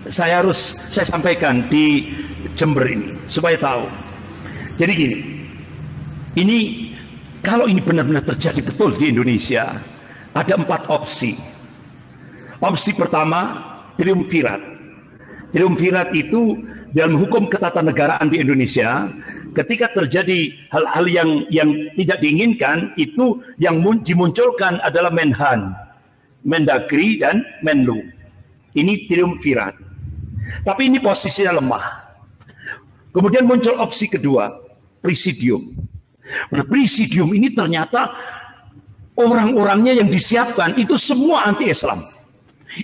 saya sampaikan di Jember ini supaya tahu. Jadi gini, ini kalau ini benar-benar terjadi betul di Indonesia, ada 4 opsi. Opsi pertama, triumvirat. Triumvirat itu dalam hukum ketatanegaraan di Indonesia, ketika terjadi hal-hal yang tidak diinginkan, itu yang dimunculkan adalah Menhan, Mendagri, dan Menlu. Ini triumvirat. Tapi ini posisinya lemah. Kemudian muncul opsi kedua, presidium. Nah, presidium ini ternyata orang-orangnya yang disiapkan itu semua anti-Islam.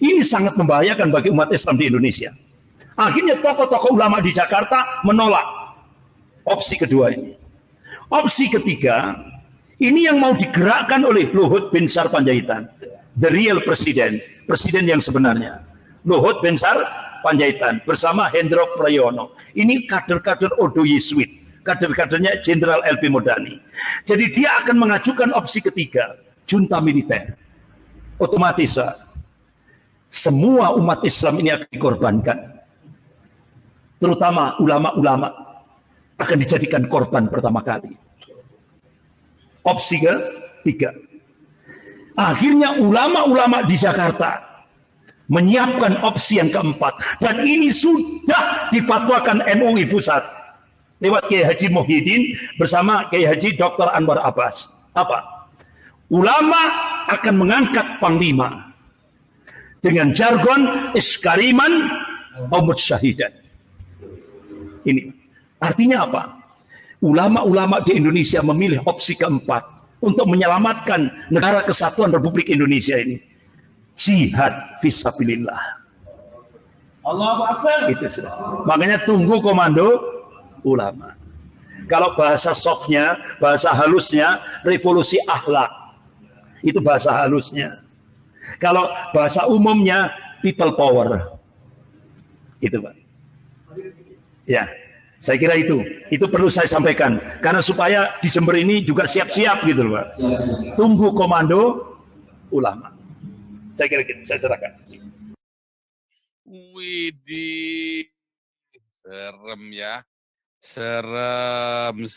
Ini sangat membahayakan bagi umat Islam di Indonesia. Akhirnya tokoh-tokoh ulama di Jakarta menolak opsi kedua ini. Opsi ketiga, ini yang mau digerakkan oleh Luhut Binsar Panjaitan, the real presiden, presiden yang sebenarnya. Luhut Binsar Panjaitan bersama Hendro Priyono. Ini kader-kader Ordo Yesuit, kader-kadernya Jenderal LP Modani. Jadi dia akan mengajukan opsi ketiga, junta militer. Otomatis semua umat Islam ini akan dikorbankan. Terutama ulama-ulama akan dijadikan korban pertama kali. Opsi ketiga. Akhirnya ulama-ulama di Jakarta menyiapkan opsi yang keempat. Dan ini sudah difatwakan MUI Pusat lewat Kiai Haji Muhyiddin bersama Kiai Haji Dr. Anwar Abbas. Apa? Ulama akan mengangkat panglima dengan jargon iskariman omud syahidan. Ini artinya apa? Ulama-ulama di Indonesia memilih opsi keempat untuk menyelamatkan negara kesatuan Republik Indonesia ini. Jihad fisabilillah. Allahu Akbar. Itu sudah. Makanya tunggu komando ulama. Kalau bahasa softnya, bahasa halusnya, revolusi akhlak. Itu bahasa halusnya. Kalau bahasa umumnya, people power. Itu Pak. Ya, saya kira itu perlu saya sampaikan karena supaya di Jember ini juga siap-siap gitu loh, Pak. Tunggu komando ulama. Saya kira gitu, saya serahkan. Widih, serem ya, serem.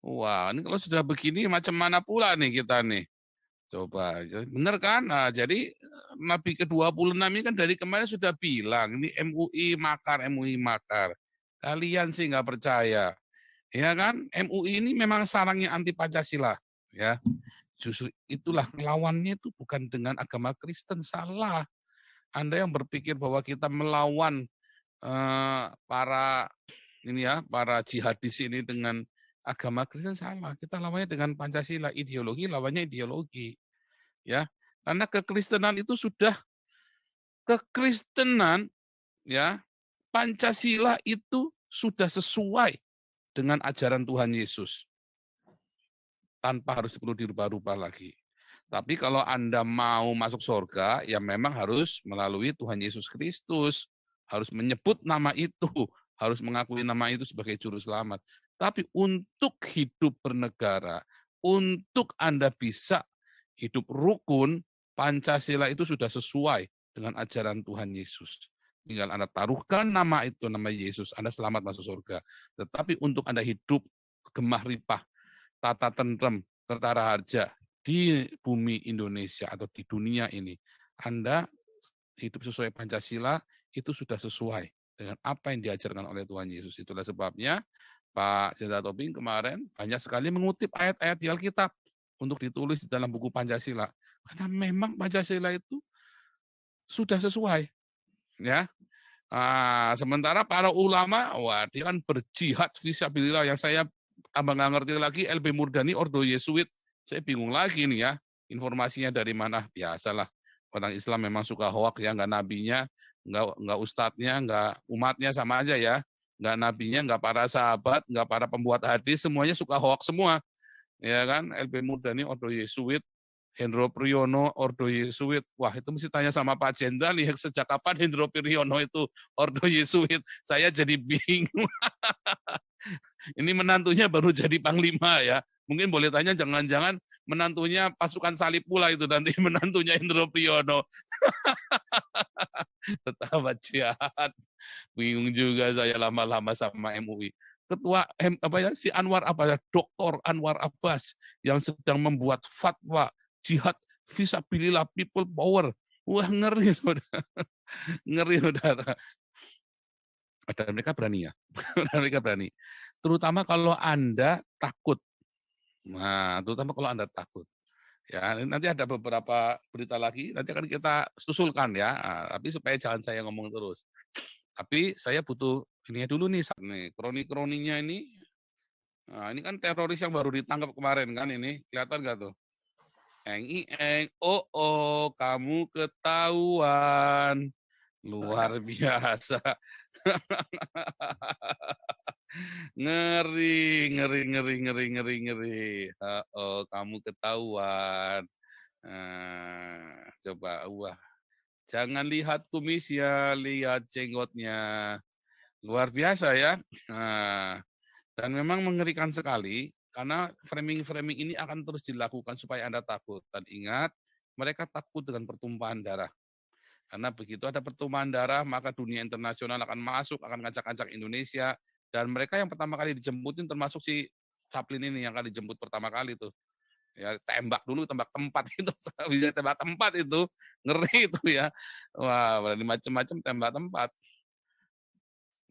Wah, ini kalau sudah begini macam mana pula nih kita nih? Coba, benar kan? Nah, jadi Nabi ke-26 ini kan dari kemarin sudah bilang, ini MUI makar. Kalian sih nggak percaya. Ya kan? MUI ini memang sarangnya anti Pancasila. Ya, justru itulah melawannya itu bukan dengan agama Kristen, salah. Anda yang berpikir bahwa kita melawan para jihadis ini dengan agama Kristen, salah. Kita lawannya dengan Pancasila, ideologi lawannya ideologi. Ya, karena kekristenan itu sudah ya, Pancasila itu sudah sesuai dengan ajaran Tuhan Yesus. Tanpa harus perlu dirubah-rubah lagi. Tapi kalau Anda mau masuk surga, ya memang harus melalui Tuhan Yesus Kristus. Harus menyebut nama itu, harus mengakui nama itu sebagai juru selamat. Tapi untuk hidup bernegara, untuk Anda bisa hidup rukun, Pancasila itu sudah sesuai dengan ajaran Tuhan Yesus. Tinggal Anda taruhkan nama itu, nama Yesus, Anda selamat masuk surga. Tetapi untuk Anda hidup gemah ripah, tata tentrem, tertara harja di bumi Indonesia atau di dunia ini, Anda hidup sesuai Pancasila, itu sudah sesuai dengan apa yang diajarkan oleh Tuhan Yesus. Itulah sebabnya Pak Jenderal Tobing kemarin banyak sekali mengutip ayat-ayat di Alkitab untuk ditulis di dalam buku Pancasila. Karena memang Pancasila itu sudah sesuai. Ya. Sementara para ulama, wah dia kan berjihad fisabilillah, yang saya tambah nggak ngerti lagi, LP Murdani, Ordo Yesuit. Saya bingung lagi nih ya, informasinya dari mana? Biasalah, orang Islam memang suka hoak ya, nggak nabinya, nggak ustadznya, nggak umatnya, sama aja ya. Nggak nabinya, nggak para sahabat, nggak para pembuat hadis, semuanya suka hoak semua. Ya kan, LP Murdani, Ordo Yesuit, Hendro Priyono, Ordo Yesuit. Wah, itu mesti tanya sama Pak Jenderal, lihat sejak kapan Hendro Priyono itu Ordo Yesuit. Saya jadi bingung. Ini menantunya baru jadi panglima ya. Mungkin boleh tanya, jangan-jangan menantunya pasukan salib pula itu nanti menantunya Indro Priyono. Tetap jahat. Bingung juga saya lama-lama sama MUI. Ketua si Anwar apa ya, Dr. Anwar Abbas yang sedang membuat fatwa jihad fisabilillah people power. Wah, ngeri saudara. Ngeri saudara. Dan mereka berani ya. Mereka berani. Terutama kalau Anda takut. Nah, terutama kalau Anda takut. Ya, nanti ada beberapa berita lagi, nanti akan kita susulkan ya. Nah, tapi supaya jangan saya ngomong terus. Tapi saya butuh ini dulu nih, kroni-kroninya ini. Nah, ini kan teroris yang baru ditangkap kemarin kan ini, kelihatan nggak tuh? Oh, kamu ketahuan. Luar biasa. Ngeri. Kamu ketahuan. Coba, wah. Jangan lihat kumisnya, lihat jenggotnya. Luar biasa ya. Dan memang mengerikan sekali, karena framing-framing ini akan terus dilakukan supaya Anda takut. Dan ingat, mereka takut dengan pertumpahan darah. Karena begitu ada pertumpahan darah, maka dunia internasional akan masuk, akan ngacak-ngacak Indonesia. Dan mereka yang pertama kali dijemputin termasuk si Chaplin ini yang akan dijemput pertama kali tuh. Ya, tembak dulu, tembak tempat itu. Bisa tembak tempat itu. Ngeri itu ya. Wah, berani macam-macam tembak tempat.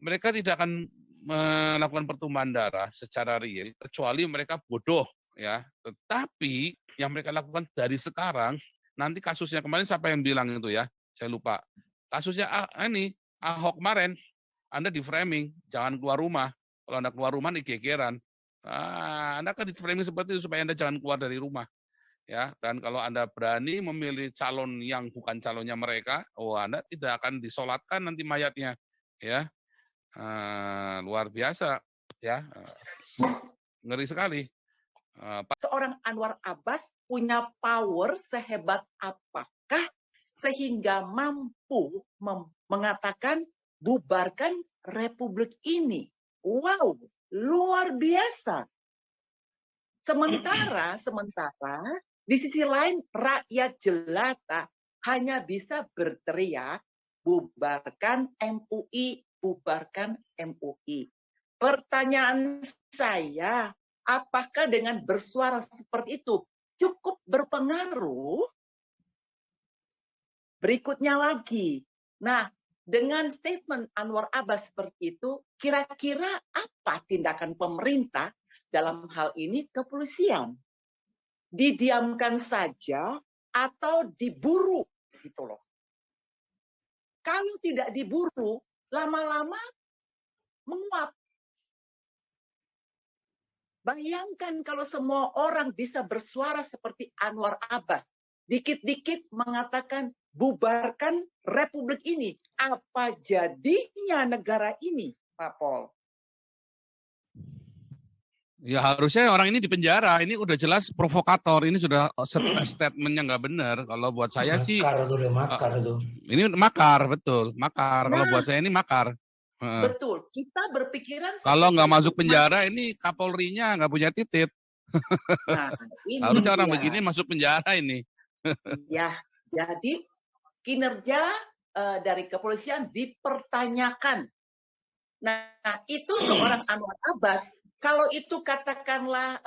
Mereka tidak akan melakukan pertumpahan darah secara real, kecuali mereka bodoh. Ya. Tetapi yang mereka lakukan dari sekarang, nanti kasusnya kemarin siapa yang bilang itu ya? Saya lupa. Kasusnya ini Ahok kemarin, Anda di framing, jangan keluar rumah. Kalau Anda keluar rumah nih gegeran. Anda kan di framing seperti itu supaya Anda jangan keluar dari rumah. Ya, dan kalau Anda berani memilih calon yang bukan calonnya mereka, Anda tidak akan disolatkan nanti mayatnya. Ya, luar biasa. Ya, ngeri sekali. Seorang Anwar Abbas punya power sehebat apakah sehingga mampu mengatakan bubarkan republik ini. Wow, luar biasa. Sementara di sisi lain rakyat jelata hanya bisa berteriak bubarkan MUI, bubarkan MUI. Pertanyaan saya, apakah dengan bersuara seperti itu cukup berpengaruh? Berikutnya lagi. Nah, dengan statement Anwar Abbas seperti itu, kira-kira apa tindakan pemerintah dalam hal ini kepolisian? Didiamkan saja atau diburu gitu loh. Kalau tidak diburu, lama-lama menguap. Bayangkan kalau semua orang bisa bersuara seperti Anwar Abbas. Dikit-dikit mengatakan bubarkan republik ini. Apa jadinya negara ini, Pak Pol? Ya harusnya orang ini dipenjara. Ini udah jelas provokator. Ini sudah statementnya nggak benar. Kalau buat saya sih. Makar tuh. Ini makar, betul. Makar. Kalau buat saya ini makar. Betul. Kita berpikiran. Kalau nggak masuk penjara, ini Kapolrinya nggak punya titik. Nah, ini harusnya orang begini masuk penjara ini. Ya, jadi kinerja dari kepolisian dipertanyakan. Nah, itu seorang Anwar Abbas. Kalau itu katakanlah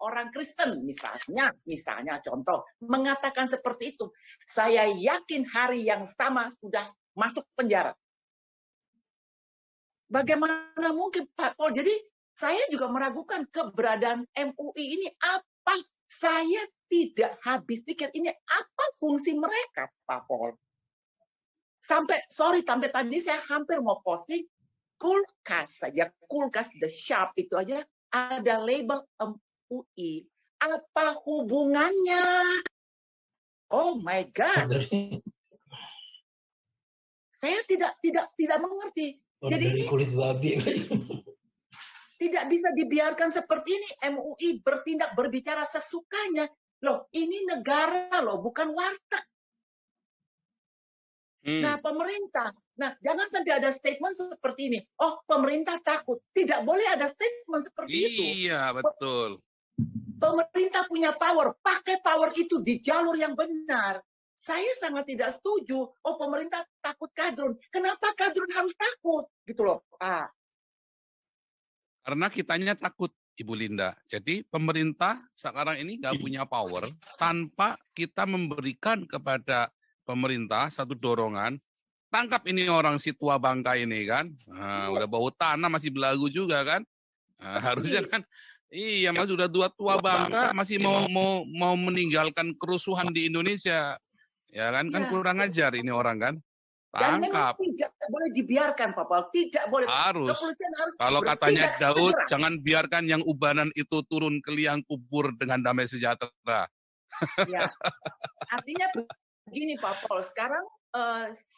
orang Kristen misalnya contoh, mengatakan seperti itu, saya yakin hari yang sama sudah masuk penjara. Bagaimana mungkin Pak Pol? Jadi saya juga meragukan keberadaan MUI ini apa? Saya tidak habis pikir ini apa fungsi mereka, Pak Pol. Sampai tadi saya hampir mau posting kulkas saja, kulkas The Sharp itu aja ada label MUI. Apa hubungannya? Oh my God. Saya tidak mengerti. Jadi dari kulit babi. Tidak bisa dibiarkan seperti ini. MUI bertindak berbicara sesukanya. Loh, ini negara loh, bukan warteg. Nah, pemerintah. Nah, jangan sampai ada statement seperti ini. Oh, pemerintah takut. Tidak boleh ada statement seperti itu. Iya, betul. Pemerintah punya power. Pakai power itu di jalur yang benar. Saya sangat tidak setuju. Oh, pemerintah takut kadrun. Kenapa kadrun harus takut? Gitu loh. Karena kitanya takut, Ibu Linda. Jadi pemerintah sekarang ini nggak punya power tanpa kita memberikan kepada pemerintah satu dorongan. Tangkap ini orang si tua bangka ini kan. Nah, udah bau tanah masih belagu juga kan. Nah, harusnya kan iya, mas sudah tua bangka masih mau meninggalkan kerusuhan di Indonesia. Ya kan kurang ajar ini orang kan. Dan memang Tangkap. tidak boleh dibiarkan, Pak Paul. Tidak boleh. Harus. Kepolisian harus Kalau katanya bertindak Daud, segera. jangan biarkan yang ubanan itu turun ke liang kubur dengan damai sejahtera. Ya. Artinya begini, Pak Paul. Sekarang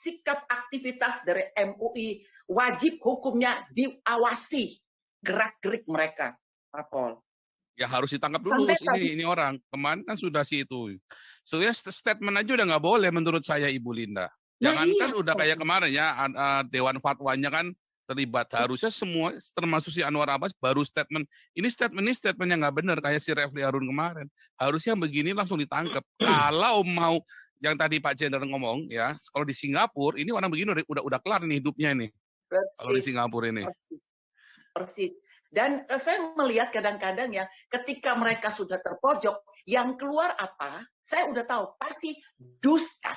sikap aktivitas dari MUI wajib hukumnya diawasi gerak-gerik mereka, Pak Paul. Ya harus ditangkap dulu ini orang. Kemarin kan sudah sih itu. Soalnya statement aja udah nggak boleh menurut saya, Ibu Linda. Jangankan udah kayak kemarin ya, Dewan Fatwanya kan terlibat. Harusnya semua, termasuk si Anwar Abbas, baru statement. Ini statementnya nggak benar, kayak si Refli Harun kemarin. Harusnya begini langsung ditangkap. Kalau mau, yang tadi Pak Jenderal ngomong, ya, kalau di Singapura, ini orang begini udah kelar nih hidupnya ini. Kalau di Singapura ini. Persis. Dan saya melihat kadang-kadang ya, ketika mereka sudah terpojok, yang keluar apa? Saya udah tahu, pasti dusta.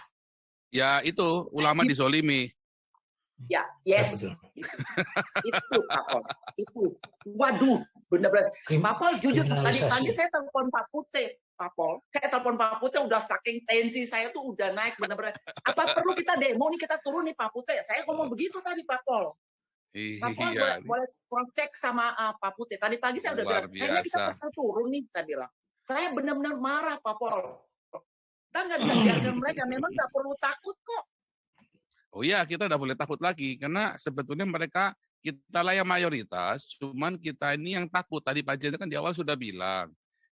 Ya itu, ulama dizolimi. Ya, yes. Itu, Pak Pol. Itu. Waduh, benar-benar. Pak Pol, jujur, tadi pagi saya telepon Pak Putih. Pak Pol, saya telepon Pak Putih, udah saking tensi saya tuh udah naik, benar-benar. Apa perlu kita demo nih, kita turun nih Pak Putih? Saya ngomong begitu tadi, Pak Pol. Pak Pol boleh cross check sama Pak Putih. Tadi pagi saya udah bilang, kayaknya kita perlu turun nih, saya bilang. Saya benar-benar marah, Pak Pol. Kita nggak bisa biarkan mereka, memang nggak perlu takut kok. Oh iya, kita udah boleh takut lagi, karena sebetulnya mereka, kita lah yang mayoritas, cuman kita ini yang takut. Tadi Pak Jenderal kan di awal sudah bilang,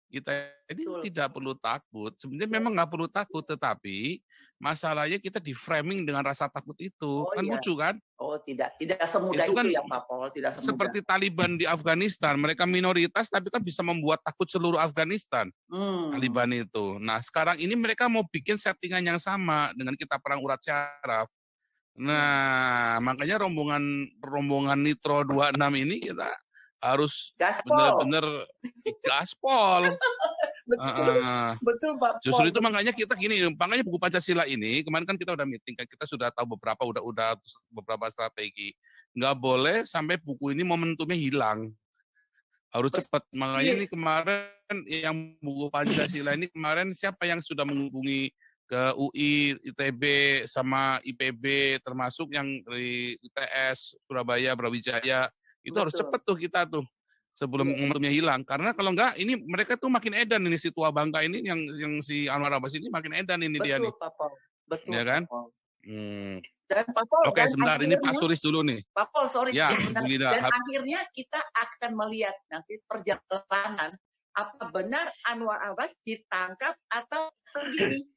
kita ini tidak perlu takut. Sebenarnya memang nggak perlu takut, tetapi masalahnya kita di framing dengan rasa takut itu. Kan lucu kan? Oh tidak semudah itu, kan, ya Pak Pol, tidak semudah. Seperti Taliban di Afghanistan, mereka minoritas tapi kan bisa membuat takut seluruh Afghanistan. Taliban itu. Nah sekarang ini mereka mau bikin settingan yang sama dengan kita perang urat syaraf. Nah makanya rombongan Nitro 26 ini kita harus benar-benar gaspol. Betul Pak. Justru itu makanya kita gini, makanya buku Pancasila ini kemarin kan kita udah meeting, kan kita sudah tahu udah beberapa strategi. Nggak boleh sampai buku ini momentumnya hilang. Harus cepat. Makanya ini kemarin yang buku Pancasila ini kemarin siapa yang sudah menghubungi ke UI, ITB sama IPB, termasuk yang dari ITS Surabaya, Brawijaya, itu harus cepat tuh kita tuh sebelum momentumnya hilang. Karena kalau enggak, ini mereka tuh makin edan ini si tua bangka ini yang si Anwar Abbas ini makin edan ini dia nih. Betul, ya kan? Dan Pak Pol, oke, sebentar ini Pak Suris dulu nih. Pak Pol, sorry. Ya, dan akhirnya kita akan melihat nanti perjalanan apa benar Anwar Abbas ditangkap atau begini.